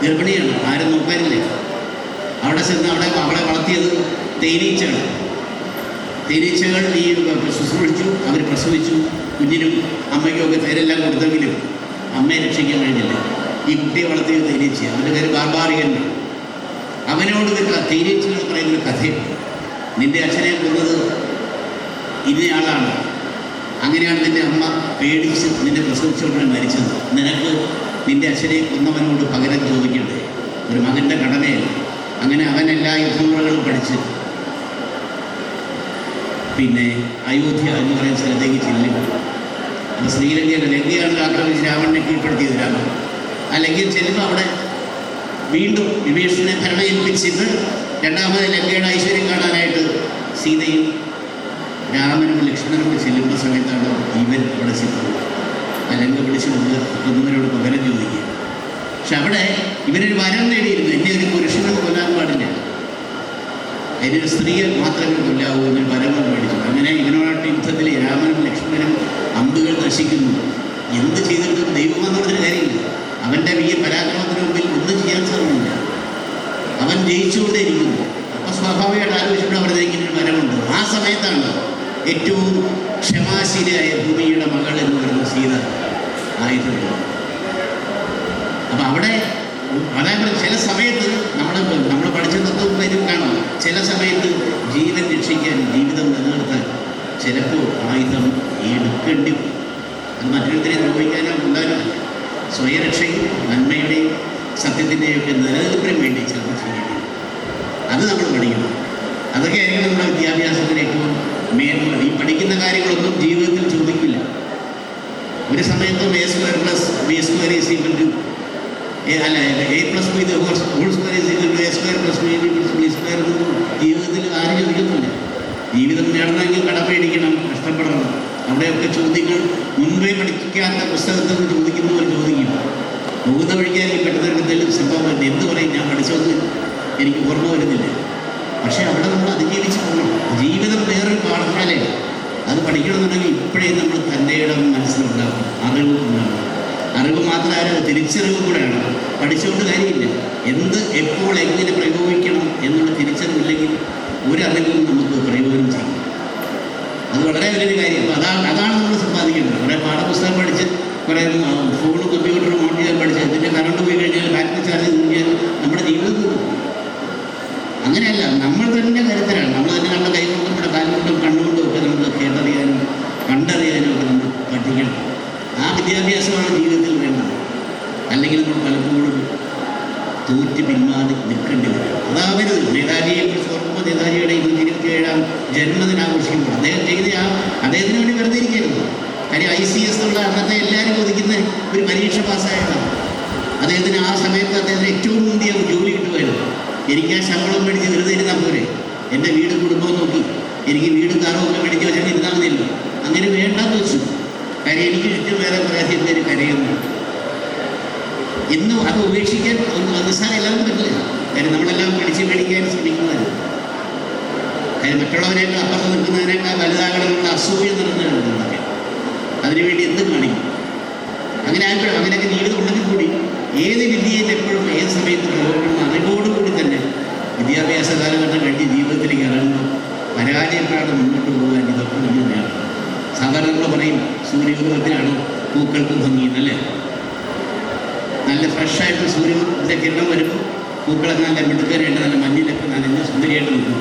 ഗർഭിണിയാണ്, ആരും നോക്കാനില്ല. അവിടെ ചെന്ന് അവളെ വളർത്തിയത് തേനീച്ചയാണ്. തേനീച്ചകൾ ഈ ശുശ്രൂഷിച്ചു, അവർ പ്രസവിച്ചു, കുഞ്ഞിനും അമ്മയ്ക്കും ഒക്കെ പേരെല്ലാം കൊടുത്തെങ്കിലും അമ്മയെ രക്ഷിക്കാൻ കഴിഞ്ഞില്ല. ഈ കുട്ടിയെ വളർത്തിയ തേനീച്ച, അവൻ്റെ പേര് ബാർബാറിയൻ. അവനോട് തേനീച്ചകൾ പറയുന്നൊരു കഥയുണ്ട്. നിൻ്റെ അച്ഛനെ കൊന്നത് ഇന്നയാളാണ്, അങ്ങനെയാണ് നിൻ്റെ അമ്മ പേടിച്ച് നിന്നെ പ്രസവിച്ചുകൊണ്ട് മരിച്ചത്. നിനക്ക് നിൻ്റെ അച്ഛനെ കൊന്നവനോട് പകരം ചോദിക്കണ്ടേ? ഒരു മകൻ്റെ കടമയല്ല. അങ്ങനെ അവൻ എല്ലാ യുദ്ധമുറകളും പഠിച്ച് പിന്നെ അയോധ്യ എന്ന് പറയുന്ന സ്ഥലത്തേക്ക് ചെല്ലും. അപ്പോൾ ശ്രീലങ്കയുടെ ലങ്കയാണ് ആക്രമിച്ച് രാവണനെ കീഴ്പ്പെടുത്തിയത് രാമൻ. ആ ലങ്കയിൽ ചെല്ലുമ്പോൾ അവിടെ വീണ്ടും വിഭീഷണനെ ഭരണം ഏൽപ്പിച്ചിട്ട് രണ്ടാമത് ലങ്കയുടെ ഐശ്വര്യം കാണാനായിട്ട് സീതയും രാമനും ലക്ഷ്മണനും കൂടി ചെല്ലുന്ന സമയത്താണ് ഇവൻ അവിടെ ചെല്ലുന്നത്. ആ ലങ്ക പിടിച്ചുകൊണ്ട് കൊന്നവരോട് പകരം ചോദിക്കുക. പക്ഷെ അവിടെ ഇവരൊരു വരം നേടിയിരുന്നു, എന്നെ ഒരു പുരുഷനെ കൊല്ലാൻ പാടില്ല, അതിനൊരു സ്ത്രീയെ മാത്രമേ കൊല്ലാവൂ എന്നൊരു വരം മേടിച്ചു. അങ്ങനെ ഇവനോടായിട്ട് യുദ്ധത്തിൽ രാമനും ലക്ഷ്മണനും അമ്പുകൾ നശിക്കുന്നു. എന്ത് ചെയ്തിട്ടും ദൈവമെന്ന് പറഞ്ഞൊരു കാര്യമില്ല. അവൻ്റെ ഈ പരാക്രമത്തിന് മുമ്പിൽ ഒന്നും ചെയ്യാൻ സാധിക്കില്ല. അവൻ ജയിച്ചുകൊണ്ടേയിരിക്കുന്നു. അപ്പോൾ സ്വാഭാവികമായിട്ട് ആലോചിച്ചിട്ട് അവിടെ ഇങ്ങനൊരു വരമുണ്ട്. ആ സമയത്താണ് ഏറ്റവും ക്ഷമാശീലയായ ഭൂമിയുടെ മകൾ എന്ന് പറയുന്ന സീത ആയിട്ടുണ്ട്. അപ്പം അവിടെ അതായത് ചില സമയത്ത് നമ്മൾ പഠിച്ച തത്വം ഇത് കാണാം. ചില സമയത്ത് ജീവൻ രക്ഷിക്കാൻ, ജീവിതം നിലനിർത്താൻ ചിലപ്പോൾ ആയുധം എടുക്കേണ്ടി വരും. അത് മറ്റൊരുത്തരെ ദ്രോഹിക്കാനോ കൊല്ലാനോ സ്വയരക്ഷയും നന്മയുടെയും സത്യത്തിൻ്റെയും ഒക്കെ നിലനിൽപ്പിനും വേണ്ടി ചിലപ്പോൾ ചെയ്യേണ്ടി വരും. അത് നമ്മൾ പഠിക്കണം. അതൊക്കെ ആയിരിക്കും നമ്മുടെ വിദ്യാഭ്യാസത്തിന് ഏറ്റവും മേന്മ. ഈ പഠിക്കുന്ന കാര്യങ്ങളൊന്നും ജീവിതത്തിൽ ചോദിക്കില്ല. ഒരു സമയത്തും അല്ല A+B whole square A² + B² ജീവിതത്തിൽ ആരും ചോദിക്കുന്നില്ല. ജീവിതം നേടണമെങ്കിൽ കടമേടിക്കണം, കഷ്ടപ്പെടണം. അവിടെയൊക്കെ ചോദ്യങ്ങൾ മുൻപേ പഠിക്കാത്ത പുസ്തകത്തിൽ നിന്ന് ചോദിക്കുന്ന പോലെ ചോദിക്കും. പോകുന്ന വഴിക്കായിരിക്കും പെട്ടെന്ന് എന്തെങ്കിലും സംഭവം എന്ത് പറയും, ഞാൻ പഠിച്ചൊന്നും എനിക്ക് ഓർമ്മ വരുന്നില്ല. പക്ഷേ അവിടെ നമ്മൾ അതിജീവിച്ച് പോകണം. ജീവിതം വേറൊരു പാഠശാലയാണ്. അത് പഠിക്കണമെന്നുണ്ടെങ്കിൽ ഇപ്പോഴേ നമ്മൾ തൻ്റെ ഇടം മനസ്സിലുണ്ടാകും, അറിവ് ഉണ്ടാകും. അറിവ് മാത്രമല്ല, തിരിച്ചറിവ് കൂടെയാണ്. പഠിച്ചുകൊണ്ട് കാര്യമില്ല. എന്ത് എപ്പോൾ എങ്ങനെ പ്രയോഗിക്കണം എന്നുള്ള തിരിച്ചറിവില്ലെങ്കിൽ ഒരറിവും നമുക്ക് പ്രയോജനം ചെയ്യും. അത് വളരെ വലിയൊരു കാര്യം. അപ്പോൾ അതാണ് നമ്മൾ സമ്പാദിക്കേണ്ടത്. കുറേ പാഠപുസ്തകം പഠിച്ച്, കുറേ ഫോണും കമ്പ്യൂട്ടറും ഓൺ ചെയ്യാൻ പഠിച്ച് ഇതിൻ്റെ കറണ്ട് പോയി കഴിഞ്ഞാൽ ബാറ്ററി ചാർജ് കഴിഞ്ഞാൽ നമ്മുടെ ജീവിതത്തിൽ അങ്ങനെയല്ല. നമ്മൾ തന്നെ കരുത്തരാണ്. നമ്മൾ തന്നെ നമ്മുടെ കൈകൊണ്ടും നമ്മുടെ കാലുകൊണ്ടും കണ്ണുകൊണ്ടും ഒക്കെ നമുക്ക് കേട്ടറിയാനും കണ്ടറിയാനും ഒക്കെ നമ്മൾ പഠിക്കണം. ആ വിദ്യാഭ്യാസമാണ് ജീവിതത്തിൽ വേണ്ടത്. അല്ലെങ്കിൽ നമ്മൾ പലപ്പോഴും തോറ്റ് പിന്മാറി നിൽക്കേണ്ടി വരും. അതാവരുത്. നേതാജിയെക്കുറിച്ച് ഓർക്കുമ്പോൾ നേതാജിയുടെ 227ാം ജന്മദിനാഘോഷിക്കുമ്പോൾ അദ്ദേഹം ചെയ്ത അദ്ദേഹത്തിന് വേണ്ടി വെറുതെ ഇരിക്കരുത്. കാര്യം ICS എന്നുള്ള അന്നത്തെ എല്ലാവരും കൊതിക്കുന്ന ഒരു പരീക്ഷ പാസ്സായതാണ്. അദ്ദേഹത്തിന് ആ സമയത്ത് അദ്ദേഹത്തിന് ഏറ്റവും മുന്തിയ ജോലി കിട്ടുമായിരുന്നു. എനിക്ക് ആ ശമ്പളം മേടിച്ച് വെറുതെ ഇരുന്നാൽ പോരെ, എൻ്റെ വീട് കുടുംബം നോക്കി എനിക്ക് വീടും കാറും ഒക്കെ മേടിച്ച് വെച്ചാൽ ഇരുന്നാൽ മതിയല്ലോ. അങ്ങനെ വേണ്ടാന്ന് വെച്ചു. കാര്യം എനിക്ക് ചുറ്റും വേറെ കുറേ പേര് കരയുന്നു. ഇന്നും അത് ഉപേക്ഷിക്കാൻ നിസ്സാരം എല്ലാവരും പറ്റില്ല. കാര്യം നമ്മളെല്ലാം പിടിച്ച് മേടിക്കാൻ ശ്രമിക്കുന്നതല്ല. കാര്യം മറ്റുള്ളവരെയൊക്കെ അപ്പുറത്ത് നിൽക്കുന്നതിനേക്കാൾ വലുതാകണമെന്നുള്ള അസൂയ നിറഞ്ഞിട്ടുണ്ടെന്നൊക്കെ അതിനുവേണ്ടി എന്തും കാണിക്കും. അങ്ങനെ ആയപ്പോഴും അങ്ങനെയൊക്കെ ജീവിതം ഉണ്ടെങ്കിൽ കൂടി ഏത് വിദ്യയിൽ എപ്പോഴും ഏത് സമയത്ത് പ്രയോജനം അറിവോടുകൂടി തന്നെ വിദ്യാഭ്യാസ കാലഘട്ടം കഴിഞ്ഞ് ജീവിതത്തിലേക്ക് ഇറങ്ങുമ്പോൾ പരാജയപ്പെടാതെ മുന്നോട്ട് പോകാൻ ഇതൊക്കെ നമ്മൾ വേണം. സാധാരണ നമ്മൾ പറയും സൂര്യോദയത്തിലാണ് പൂക്കൾക്ക് ഭംഗി എന്നല്ലേ. നല്ല ഫ്രഷായിട്ട് സൂര്യൻ്റെ കിരണം വരുമ്പോൾ പൂക്കളൊക്കെ നല്ല മിടുക്കാനായിട്ട് നല്ല മഞ്ഞിലൊക്കെ നനഞ്ഞ് സുന്ദരിയായിട്ട് നിൽക്കും.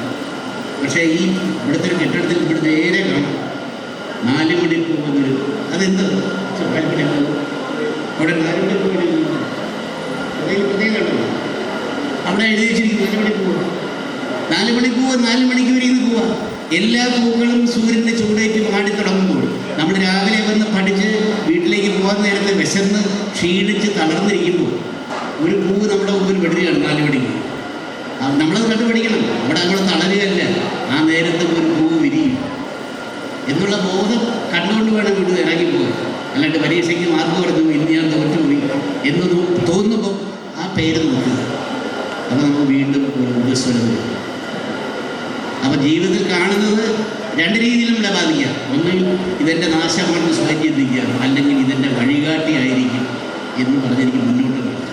പക്ഷേ ഈ ഇവിടുത്തെ ഒരു കെട്ടിടത്തിൽ ഇവിടെ നേരെ കാണാം 4 മണി പോകുന്നൊരു അതെന്ത് പാൽപ്പണി പോകും. അവിടെ 4 മണി പോകുന്നത് പ്രത്യേകം കണ്ടോ? അവിടെ എഴുതി വെച്ചിരിക്കും 4 മണി പോവുക. 4 മണി പോവുക, 4 മണിക്ക് വരെ ഇത് പോവുക. എല്ലാ പൂക്കളും സൂര്യൻ്റെ ചൂടേറ്റ് മാടി തുടങ്ങുമ്പോൾ നമ്മൾ രാവിലെ വന്ന് പഠിച്ച് വീട്ടിലേക്ക് പോകാൻ നേരത്തെ വിശന്ന് ക്ഷീണിച്ച് തളർന്നിരിക്കുമ്പോൾ ഒരു പൂവ് നമ്മുടെ മുമ്പിൽ വിടുകയാണ് 4 മണിക്ക്. നമ്മളത് കണ്ടു പഠിക്കണം. അവിടെ നമ്മൾ തളരുകയല്ല, ആ നേരത്തെ ഒരു പൂവ് വിരിയും എന്നുള്ള ബോധം കണ്ടുകൊണ്ട് വേണം വീട്ടിൽ ഇറങ്ങിപ്പോകാൻ. അല്ലാണ്ട് പരീക്ഷയ്ക്ക് മാർക്ക് കൊടുത്തു ഇന്ന് ഞാൻ തോറ്റുപോയി എന്ന് തോന്നുമ്പോൾ ആ പേര് നോക്കുക. അപ്പോൾ നമുക്ക് വീണ്ടും ഒരു ഊർജ്ജസ്വലത വരും. അപ്പോൾ ജീവിതത്തിൽ കാണുന്നത് 2 രീതിയിൽ നമ്മളെ ബാധിക്കാം. ഒന്നുകിൽ ഇതെൻ്റെ നാശമാണെന്ന് സ്വയം ചിന്തിക്കുക, അല്ലെങ്കിൽ ഇതെൻ്റെ വഴികാട്ടിയായിരിക്കും എന്ന് പറഞ്ഞെനിക്ക് മുന്നോട്ട് പോകാം.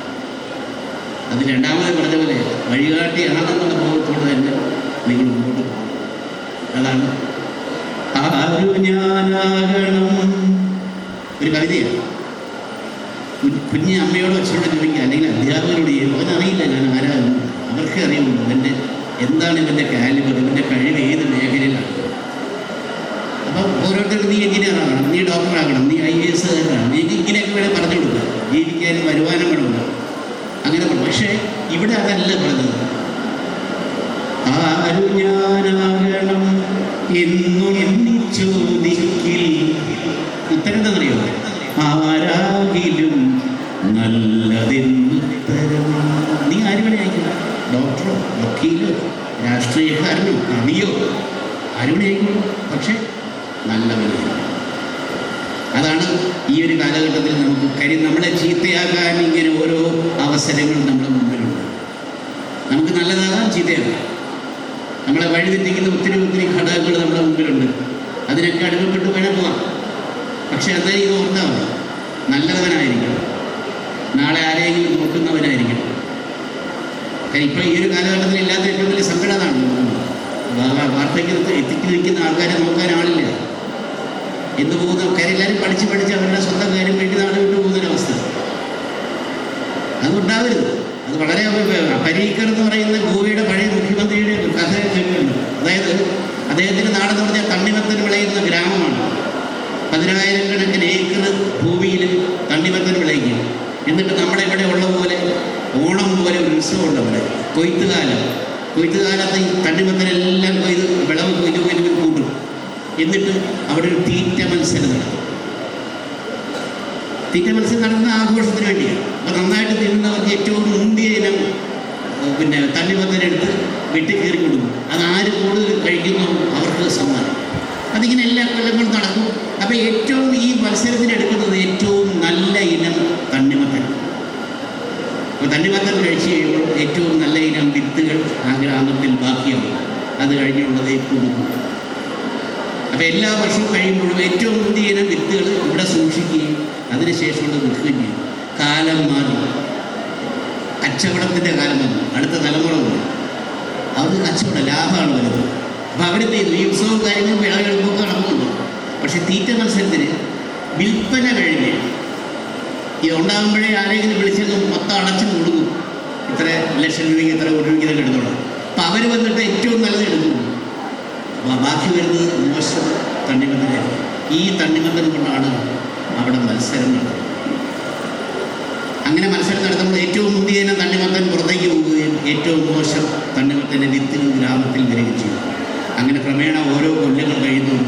അത് രണ്ടാമത് പറഞ്ഞ പോലെ വഴികാട്ടിയാണെന്നുള്ള ബോധത്തോടെ തന്നെ നിങ്ങൾ മുന്നോട്ട് പോകും. അതാണ് കുഞ്ഞ് അമ്മയോടോ അച്ഛനോട് ചോദിക്കുക, അല്ലെങ്കിൽ അധ്യാപകരോട് ചെയ്യും. അവനറിയില്ല ഞാൻ ആരാകുന്നു, അവർക്കേ അറിയുള്ളൂ ഇവൻ്റെ എന്താണ് ഇവൻ്റെ കാലിബർ, ഇവൻ്റെ കഴിവ് ഏത് മേഖലയിലാണ്. അപ്പം ഓരോരുത്തർക്കും നീ എഞ്ചിനീയർ ആകണം, നീ ഡോക്ടർ ആകണം, നീ IAS ആകണം, നീ ഇങ്ങനെയൊക്കെ വേണേൽ പറഞ്ഞു കൊടുക്കുക, ജീവിക്കാനും വരുമാനം വേണമല്ലോ അങ്ങനെ പറഞ്ഞു. പക്ഷേ ഇവിടെ അതല്ല പറഞ്ഞത്. ആരും ഞാനാകണം എന്നു എണ്ണി ചോദിക്കിൽ ഉത്തരം എന്താണെന്നറിയോ? ആരാകിലും നല്ലതെന്നുത്തരം. നീ ആര് വേണേ അയക്കില്ല, ഡോക്ടറോ വക്കീലോ രാഷ്ട്രീയക്കാരനോ കവിയോ ആര് വേണേ അയക്കുള്ളൂ, പക്ഷേ നല്ലവനെ. അതാണ് ഈ ഒരു കാലഘട്ടത്തിൽ നമുക്ക് നമ്മളെ ചീത്തയാക്കാൻ ഇങ്ങനെ ഓരോ അവസരങ്ങൾ നമ്മുടെ മുമ്പിലുണ്ട്. നമുക്ക് നല്ലതാകാം, ചീത്തയാകാം. നമ്മളെ വഴിതെറ്റിക്കുന്ന ഒത്തിരി ഘടകങ്ങൾ നമ്മുടെ മുമ്പിലുണ്ട്. അതിനൊക്കെ അടിമപ്പെട്ട് വേണം പോവാം. പക്ഷെ എന്തായാലും ഇത് ഓർത്താവും, നല്ലവനായിരിക്കണം, നാളെ ആരെങ്കിലും നോക്കുന്നവനായിരിക്കണം. കാരണം ഇപ്പം ഈ ഒരു കാലഘട്ടത്തിൽ ഇല്ലാത്ത ഏറ്റവും വലിയ സങ്കടമാണ്. വാർദ്ധക്യത്തിൽ എത്തിക്ക് നിൽക്കുന്ന ആൾക്കാരെ നോക്കാൻ ആളില്ല. എന്ന് പോകുന്ന എല്ലാവരും പഠിച്ച് അവരുടെ സ്വന്തം കാര്യം വേണ്ടി നാട് വിട്ടു പോകുന്നൊരവസ്ഥ അതുണ്ടാവരുത്. അത് വളരെ പരീക്കർ എന്ന് പറയുന്ന ഗോവയുടെ പഴയ മുഖ്യമന്ത്രിയുടെ കഥ കേട്ടിട്ടുണ്ട്. അതായത് അദ്ദേഹത്തിൻ്റെ നാടെന്ന് പറഞ്ഞാൽ തണ്ണിമത്തൻ വിളയുന്ന ഗ്രാമമാണ്. 10,000 കണക്കിന് ഏക്കർ ഭൂമിയിൽ തണ്ണിമത്തൻ വിളയിക്കും. എന്നിട്ട് നമ്മുടെ ഇവിടെ ഉള്ള പോലെ ഓണം പോലെ ഒരു ഉത്സവമുണ്ട് അവിടെ. കൊയ്ത്തുകാലത്ത് ഈ തണ്ണിമത്തനെല്ലാം വിളവ് കൊയ്ത് കൂട്ടും. എന്നിട്ട് അവിടെ ഒരു തീറ്റ മത്സരം നടത്തും. തീറ്റ മത്സരം നടത്തുന്ന ആഘോഷത്തിന് വേണ്ടിയാണ്. അപ്പോൾ നന്നായിട്ട് തിന്നുന്നവർക്ക് ഏറ്റവും മുന്തിയ ഇനം തണ്ണിമത്തനെടുത്ത് വെട്ടിക്കീറി കൊടുക്കും. അത് ആര് കൂടുതൽ കഴിക്കുന്നു അവർക്ക് സമ്മാനം. അതിങ്ങനെ എല്ലാ കൊല്ലങ്ങളും നടക്കും. അപ്പോൾ ഏറ്റവും ഈ മത്സരത്തിന് എടുക്കുന്നത് ഏറ്റവും നല്ല ഇനം തണ്ണിമത്തൻ. അപ്പോൾ തണ്ണിമത്തൻ കഴിച്ച് കഴിയുമ്പോൾ ഏറ്റവും നല്ല ഇനം വിത്തുകൾ ആ ഗ്രാമത്തിൽ ബാക്കിയാവും. അത് കഴിഞ്ഞുള്ളത് കൊടുക്കും. അപ്പോൾ എല്ലാ വർഷവും കഴിയുമ്പോഴും ഏറ്റവും മുന്തിയ ഇനം വിത്തുകൾ ഇവിടെ സൂക്ഷിക്കുകയും അതിനുശേഷമുള്ളത് വിൽക്കുകയും ചെയ്യും. കാലം മാറി, കച്ചവടത്തിൻ്റെ കാലം വന്നു, അടുത്ത തലമുറ വന്നു. അവർക്ക് കച്ചവടം ലാഭമാണ് വരുന്നത്. അപ്പോൾ അവരെന്ത് ചെയ്തു? ഈ ഉത്സവവും കാര്യങ്ങളും വിളവെടുപ്പൊക്കെ നടക്കുന്നുണ്ട്. പക്ഷേ തീറ്റ മത്സരത്തിന് വിൽപ്പന കഴിഞ്ഞ് ഇതുണ്ടാകുമ്പോഴേ ആരെങ്കിലും വിളിച്ചതും മൊത്തം അടച്ചും കൊടുക്കും. ഇത്ര ലക്ഷം രൂപയ്ക്ക്, ഇത്ര കോടി രൂപയ്ക്ക് ഇതൊക്കെ എടുത്തോളാം. അപ്പം അവർ വന്നിട്ട് ഏറ്റവും നല്ലത് എടുക്കുന്നു. ബാക്കി വരുന്നത് മോശം തണ്ണിമത്തനെ. ഈ തണ്ണിമത്തൻ കൊണ്ടാണ് അവിടെ മത്സരം നടത്തുന്നത്. അങ്ങനെ മത്സരം നടത്തുമ്പോൾ ഏറ്റവും മുന്തിയ തണ്ണിമത്തൻ പുറത്തേക്ക് പോവുകയും ഏറ്റവും മോശം തണ്ണിമത്തൻ്റെ വിത്തുകൾ ഗ്രാമത്തിൽ വരികയും ചെയ്തു. അങ്ങനെ ക്രമേണ ഓരോ കൊല്ലങ്ങൾ കഴിയുന്നു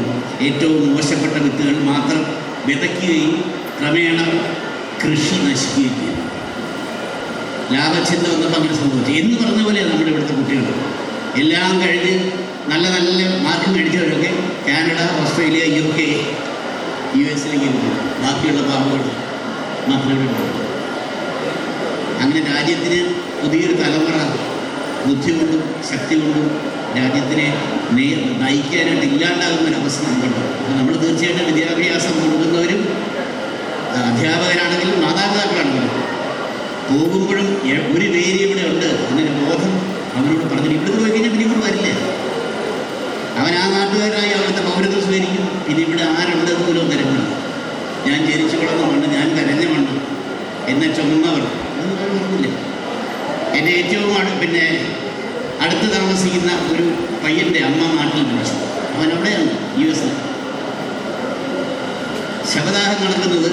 ഏറ്റവും മോശപ്പെട്ട വിത്തുകൾ മാത്രം വിതയ്ക്കുകയും ക്രമേണ കൃഷി നശിക്കുകയും ചെയ്തു. ലാഭചിന്ത വന്നപ്പോൾ അങ്ങനെ സംഭവിച്ചു. എന്ന് പറഞ്ഞ പോലെയാണ് നമ്മുടെ ഇവിടുത്തെ കുട്ടികൾ. എല്ലാം കഴിഞ്ഞ് നല്ല മാർക്ക് മേടിച്ചവരൊക്കെ കാനഡ, ഓസ്ട്രേലിയ, UK, US-ലേക്ക് പോകും. ബാക്കിയുള്ള പാവങ്ങൾ മാത്രമേ പോകും. അങ്ങനെ രാജ്യത്തിന് പുതിയൊരു തലമുറ ബുദ്ധി കൊണ്ടും ശക്തി കൊണ്ടും രാജ്യത്തിനെ നയിക്കാനായിട്ട് ഇല്ലാണ്ടാകുന്നൊരവസ്ഥ നമുക്കുണ്ട്. അപ്പോൾ നമ്മൾ തീർച്ചയായിട്ടും വിദ്യാഭ്യാസം കൊടുക്കുന്നവരും അധ്യാപകരാണെങ്കിലും മാതാപിതാക്കളാണെങ്കിലും പോകുമ്പോഴും ഒരു പേര് ഇവിടെ ഉണ്ട് എന്നൊരു ബോധം അവനോട് പറഞ്ഞിട്ട് ഇവിടുന്ന് പോയി കഴിഞ്ഞാൽ പിന്നെ ഇവിടെ വരില്ല. അവൻ ആ നാട്ടുകാരായി അവിടുത്തെ പൗരത്വം സ്വീകരിക്കും. പിന്നെ ഇവിടെ ആരുണ്ട് പോലും തിരക്കില്ല. ഞാൻ ജനിച്ചു വളർന്ന മണ്ണ്, ഞാൻ കരഞ്ഞ മണ്ണ് എന്നെ ചുമന്നവർ അതൊന്നും ഓർമ്മില്ല. എൻ്റെ ഏറ്റവും അടുത്ത് താമസിക്കുന്ന ഒരു പയ്യൻ്റെ അമ്മ നാട്ടിൽ വിളിച്ചു. അവൻ അവിടെയാണ് US-ൽ. ശവദാഹം നടക്കുന്നത്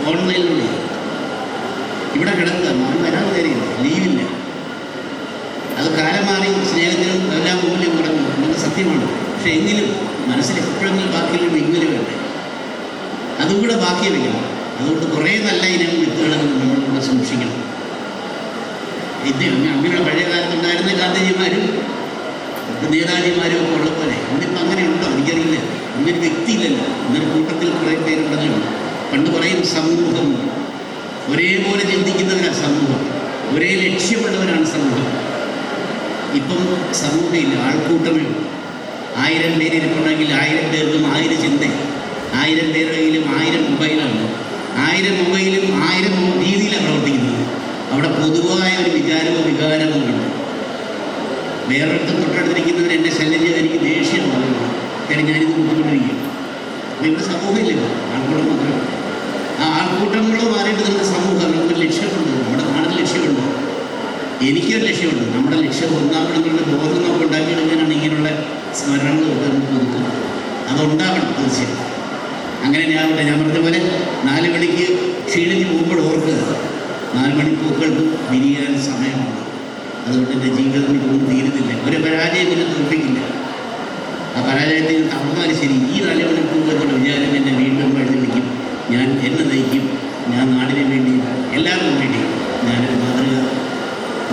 ഓൺലൈനിലൂടെ. ഇവിടെ കിടക്കുക, അവൻ വരാൻ നേരെയില്ല, ലീവില്ല. അത് കാലം മാറി, സ്നേഹത്തിനും എല്ലാം മൂല്യം കുറഞ്ഞു, നമുക്ക് സത്യമാണ്. പക്ഷെ എങ്കിലും മനസ്സിൽ എപ്പോഴെങ്കിലും ബാക്കിയുള്ള ഇങ്ങനെ വേണ്ടേ, അതുകൂടെ ബാക്കി വയ്ക്കണം. അതുകൊണ്ട് കുറേ നല്ല ഇനം വിത്തുകൾ നമ്മളിവിടെ സൂക്ഷിക്കണം. അങ്ങനെ പഴയ കാലത്തുണ്ടായിരുന്ന ഗാന്ധിജിമാരും നേതാജിമാരും ഒക്കെ ഉള്ള പോലെ ഇന്നിപ്പോൾ അങ്ങനെ ഉണ്ടോ എനിക്കറിയില്ല. ഇന്നൊരു വ്യക്തിയില്ലല്ലോ, ഇന്നൊരു കൂട്ടത്തിൽ കുറേ പേരുണ്ടെന്നല്ലോ. പണ്ട് പറയും സമൂഹം, ഒരേപോലെ ചിന്തിക്കുന്നവരാണ് സമൂഹം, ഒരേ ലക്ഷ്യമുള്ളവരാണ് സമൂഹം. ഇപ്പം സമൂഹമില്ല, ആൾക്കൂട്ടമേ. 1000 പേര് ഇരിപ്പുണ്ടെങ്കിൽ 1000 പേർക്കും 1000 ചിന്ത, 1000 പേരുടെ കയ്യിലും 1000 മൊബൈലാണ്. 1000 മൊബൈലും 1000 രീതിയിലാണ് പ്രവർത്തിക്കുന്നത്. അവിടെ പൊതുവായ ഒരു വികാരമോ വികാരമോ ഉണ്ട്. വേറൊരുത്തം തൊട്ടടുത്തിരിക്കുന്നവർ എന്നെ ശല്യം ചെയ്ത് എനിക്ക് ദേഷ്യമാണ്. കാര്യം ഞാനിത് കൂട്ടിക്കൊണ്ടിരിക്കും. അപ്പോൾ ഇവിടെ സമൂഹമില്ല, ആൾക്കൂട്ടം മാത്രമേ. ആ ആൾക്കൂട്ടങ്ങൾ മാറിയിട്ട് നമ്മുടെ സമൂഹം നമുക്ക് ലക്ഷ്യമുണ്ട്, നമ്മുടെ നാടിന് ലക്ഷ്യമുണ്ട്, എനിക്കൊരു ലക്ഷ്യമുണ്ട്. നമ്മുടെ ലക്ഷ്യം ഒന്നാമണമെന്നുള്ള ബോധം നമുക്ക് ഉണ്ടാക്കിയെടുക്കാനാണ് ഇങ്ങനെയുള്ള സ്മരണകൾ നമുക്ക് ഒതുക്കുന്നത്. അതുണ്ടാവണം തീർച്ചയായും. അങ്ങനെ ഞാൻ പറഞ്ഞ പോലെ 4 മണിക്ക് ക്ഷീണിച്ച് പോകുമ്പോൾ ഓർക്കുക, 4 മണി പൂക്കൾക്ക് വിരിയാൻ സമയമാണ്. അതുകൊണ്ട് എൻ്റെ ജീവിതത്തിൽ ഒന്നും തീരുന്നില്ല. ഒരു പരാജയം എന്നെ തോൽപ്പിക്കില്ല. ആ പരാജയത്തിൽ തളർന്നാലും ശരി, ഈ 4 മണിക്കൂറിലുള്ള വിചാരം എന്നെ വീണ്ടും എഴുന്നേൽപ്പിക്കും. ഞാൻ എന്നെ നയിക്കും. ഞാൻ നാടിന് വേണ്ടി, എല്ലാവർക്കും വേണ്ടി ഞാനൊരു മാതൃക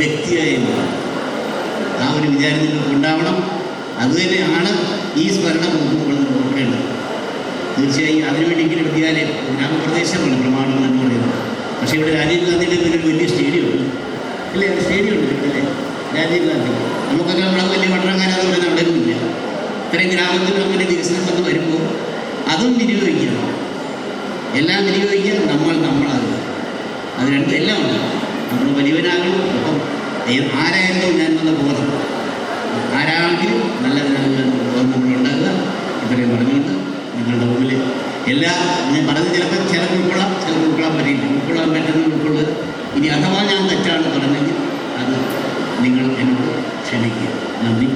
വ്യക്തിയായി മാറും. ആ ഒരു വിചാരം നിങ്ങൾക്ക് ഉണ്ടാവണം. അതുതന്നെയാണ് ഈ സ്മരണ പോകുമ്പോൾ ഓർക്കേണ്ടത്. തീർച്ചയായും അതിനുവേണ്ടിയെങ്കിലും വിദ്യാലയം ഗ്രാമപ്രദേശമാണ് പ്രമാണം എന്ന് പറയുന്നത്. പക്ഷേ ഇവിടെ രാജീവ് ഗാന്ധിയുടെ പേരിൽ വലിയ സ്റ്റേഡിയമുണ്ട് അല്ലേ? സ്റ്റേഡിയം ഉണ്ട് ഇവിടെ രാജീവ് ഗാന്ധി. നമുക്കൊക്കെ നമ്മളെ വലിയ പട്ടണക്കാരെന്ന് പറയുന്നത് അവിടെ ഒന്നുമില്ല. ഇത്രയും ഗ്രാമത്തിൽ അങ്ങനെ വികസനം വന്ന് വരുമ്പോൾ അതും വിനിയോഗിക്കണം. എല്ലാം വിനിയോഗിക്കുക, നമ്മളാകുക. അത് രണ്ടും എല്ലാം ഉണ്ട്. നമ്മൾ വലിയവനാകണം, ഒപ്പം ആരായിരുന്നു ഞാൻ എന്ന ബോധം, ആരാണെങ്കിലും നല്ലതിനാകുക എന്ന ബോധം നമ്മളുണ്ടാകുക. ഇത്രയും പറഞ്ഞുകൊണ്ട് നിങ്ങളുടെ മുമ്പിൽ എല്ലാം ഞാൻ പറഞ്ഞ് ചിലപ്പോൾ ചിലർ ഉൾക്കൊള്ളാൻ പറ്റില്ല. ഉൾക്കൊള്ളാൻ പറ്റുന്ന ഉൾക്കൊള്ളുക. ഇനി അഥവാ ഞാൻ തെറ്റാണ് പറഞ്ഞെങ്കിൽ അത് നിങ്ങൾ എന്നോട് ക്ഷമിക്കുക. നന്ദി.